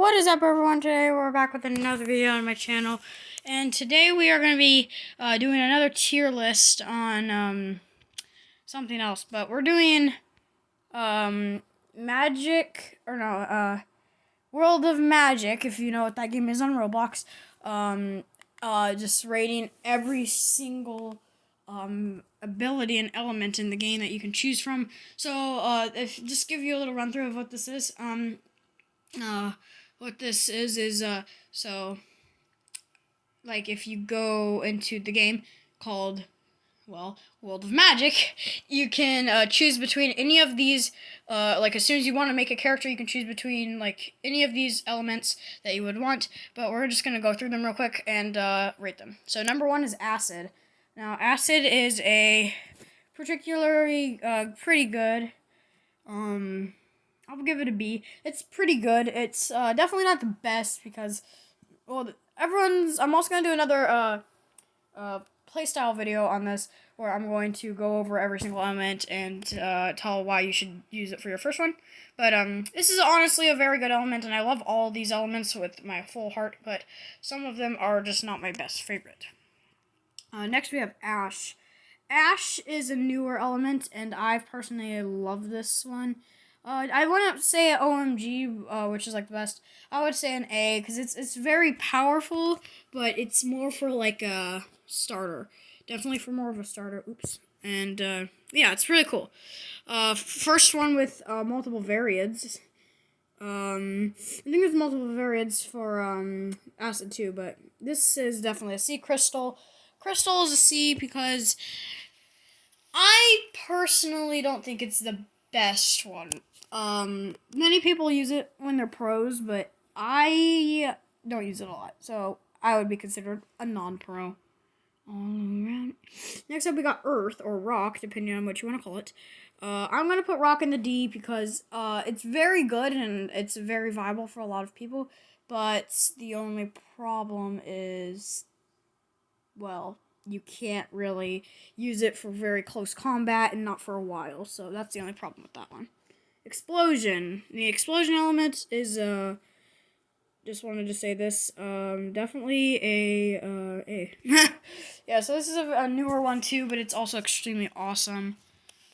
What is up, everyone? Today we're back with another video on my channel, and today we are going to be doing another tier list on something else, but we're doing World of Magic, if you know what that game is on Roblox. Just rating every single ability and element in the game that you can choose from. So if just give you a little run through of what this is. What this is so like if you go into the game called World of Magic, you can choose between any of these. Like as soon as you want to make a character, you can choose between like any of these elements that you would want. But we're just gonna go through them real quick and rate them. So number one is acid. Now acid is a particularly pretty good. I'll give it a B. It's pretty good. It's definitely not the best because, I'm also going to do another playstyle video on this where I'm going to go over every single element and tell why you should use it for your first one. But this is honestly a very good element, and I love all these elements with my full heart, but some of them are just not my best favorite. Next we have Ash. Ash is a newer element, and I personally love this one. I wouldn't say OMG, which is like the best. I would say an A because it's very powerful, but it's more for like a starter. Definitely for more of a starter. Oops. And yeah, it's really cool. First one with multiple variants. I think there's multiple variants for acid too, but this is definitely a C. Crystal. Crystal is a C because I personally don't think it's the best one. Many people use it when they're pros, but I don't use it a lot, so I would be considered a non-pro. Next up, we got Earth, or Rock, depending on what you want to call it. I'm going to put Rock in the D because it's very good and it's very viable for a lot of people, but the only problem is, well, you can't really use it for very close combat and not for a while, so that's the only problem with that one. Explosion. The explosion element is, just wanted to say this, definitely A. Yeah, so this is a newer one too, but it's also extremely awesome.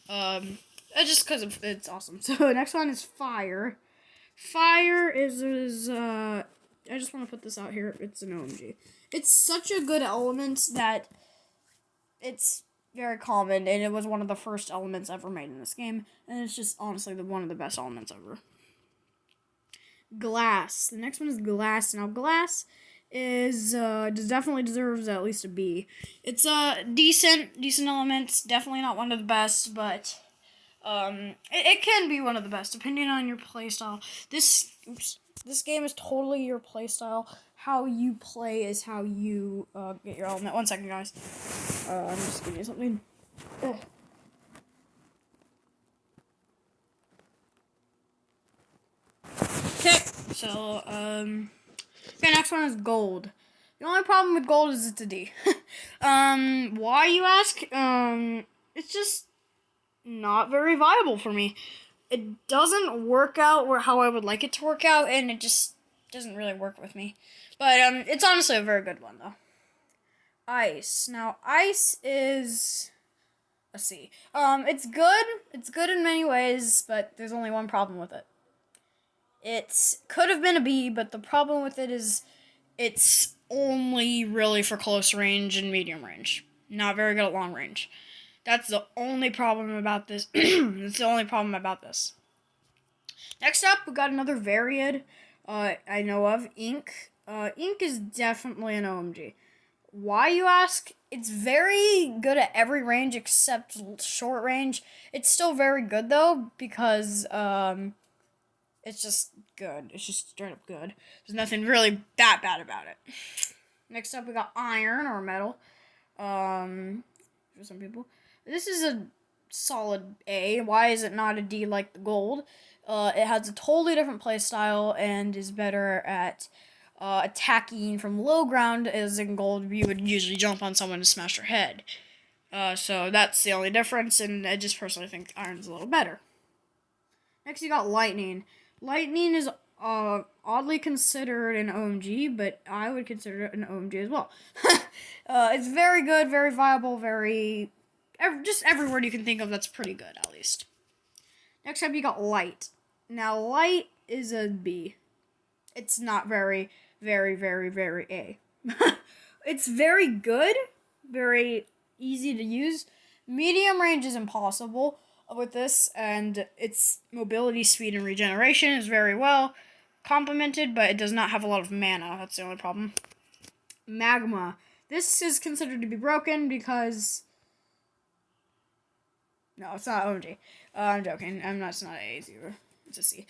Just because it's awesome. So next one is Fire. Fire is I just want to put this out here. It's an OMG. It's such a good element that it's very common, and it was one of the first elements ever made in this game, and it's just honestly one of the best elements ever. Glass. The next one is Glass. Now, Glass is definitely deserves at least a B. It's a decent element. Definitely not one of the best, but it can be one of the best depending on your playstyle. This game is totally your playstyle. How you play is how you get your element. 1 second, guys. I'm just giving you something. Ugh. Okay, so, okay, next one is Gold. The only problem with Gold is it's a D. Why, you ask? It's just not very viable for me. It doesn't work out how I would like it to work out, and it just doesn't really work with me. But, it's honestly a very good one, though. Ice. Now, Ice is a C. It's good. It's good in many ways, but there's only one problem with it. It could have been a B, but the problem with it is it's only really for close range and medium range. Not very good at long range. That's the only problem about this. That's the only problem about this. Next up, we got another variant I know of, Ink. Ink is definitely an OMG. Why, you ask? It's very good at every range except short range. It's still very good, though, because it's just good. It's just straight up good. There's nothing really that bad about it. Next up, we got Iron, or Metal. For some people. This is a solid A. Why is it not a D like the Gold? It has a totally different playstyle and is better at attacking from low ground, as in Gold you would usually jump on someone to smash their head. So that's the only difference, and I just personally think Iron's a little better. Next you got Lightning. Lightning is oddly considered an OMG, but I would consider it an OMG as well. It's very good, very viable, just every word you can think of that's pretty good, at least. Next up, you got light. Now, light is a B. It's not very, very, very, very A. It's very good, very easy to use. Medium range is impossible with this, and its mobility, speed, and regeneration is very well complemented, but it does not have a lot of mana. That's the only problem. Magma. This is considered to be broken because... No, it's not OMG. I'm joking. It's not A either. It's a C.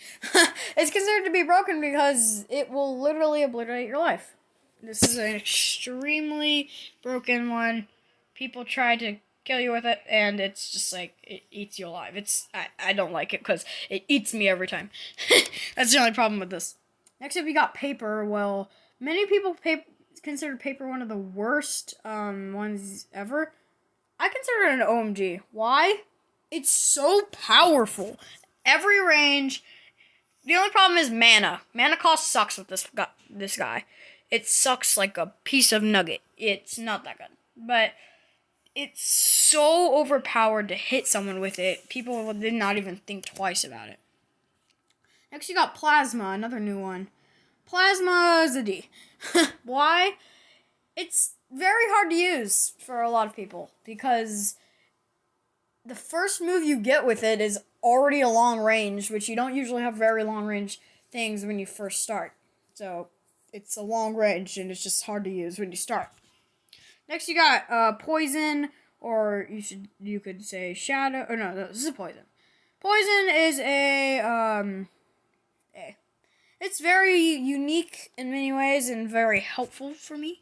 It's considered to be broken because it will literally obliterate your life. This is an extremely broken one. People try to kill you with it, and it's just like, it eats you alive. I don't like it because it eats me every time. That's the only problem with this. Next up, you got paper. Well, many people consider paper one of the worst ones ever. I consider it an OMG. Why? It's so powerful. Every range. The only problem is mana. Mana cost sucks with this guy. It sucks like a piece of nugget. It's not that good. But it's so overpowered to hit someone with it. People did not even think twice about it. Next, you got Plasma, another new one. Plasma is a D. Why? It's very hard to use for a lot of people because the first move you get with it is already a long range, which you don't usually have very long range things when you first start. So it's a long range, and it's just hard to use when you start. Next, you got Poison, or you could say Shadow. Or no, this is Poison. Poison is A. It's very unique in many ways and very helpful for me.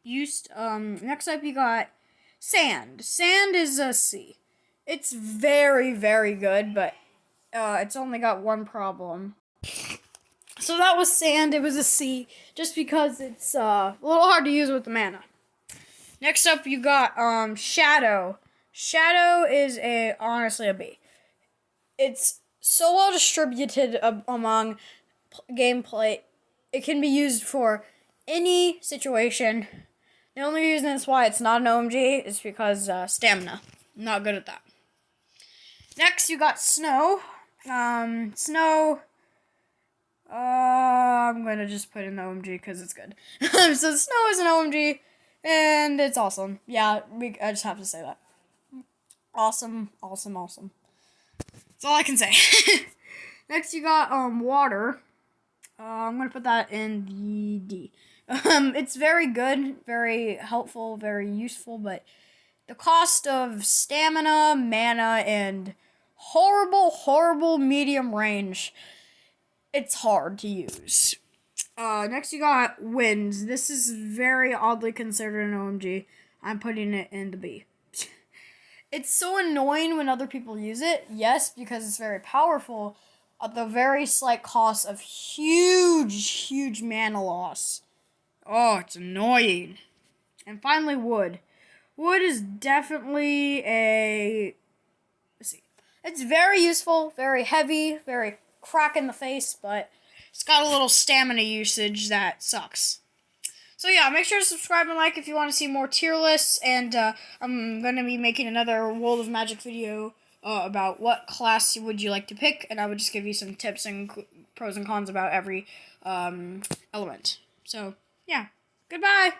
Next up, you got Sand. Sand is a C. It's very, very good, but it's only got one problem. So that was Sand. It was a C, just because it's a little hard to use with the mana. Next up, you got Shadow. Shadow is honestly a B. It's so well distributed among gameplay. It can be used for any situation. The only reason that's why it's not an OMG is because stamina. I'm not good at that. Next, you got Snow. Snow... I'm gonna just put in the OMG because it's good. So Snow is an OMG, and it's awesome. Yeah, I just have to say that. Awesome, awesome, awesome. That's all I can say. Next, you got Water. I'm gonna put that in the D. It's very good, very helpful, very useful, but the cost of stamina, mana, and horrible, horrible medium range, it's hard to use. Next you got Winds. This is very oddly considered an OMG. I'm putting it in the B. It's so annoying when other people use it. Yes, because it's very powerful at the very slight cost of huge, huge mana loss. Oh, it's annoying. And finally, Wood. Wood is definitely let's see. It's very useful, very heavy, very crack in the face, but it's got a little stamina usage that sucks. So yeah, make sure to subscribe and like if you want to see more tier lists, and I'm going to be making another World of Magic video about what class would you like to pick, and I would just give you some tips and pros and cons about every element. So, yeah. Goodbye!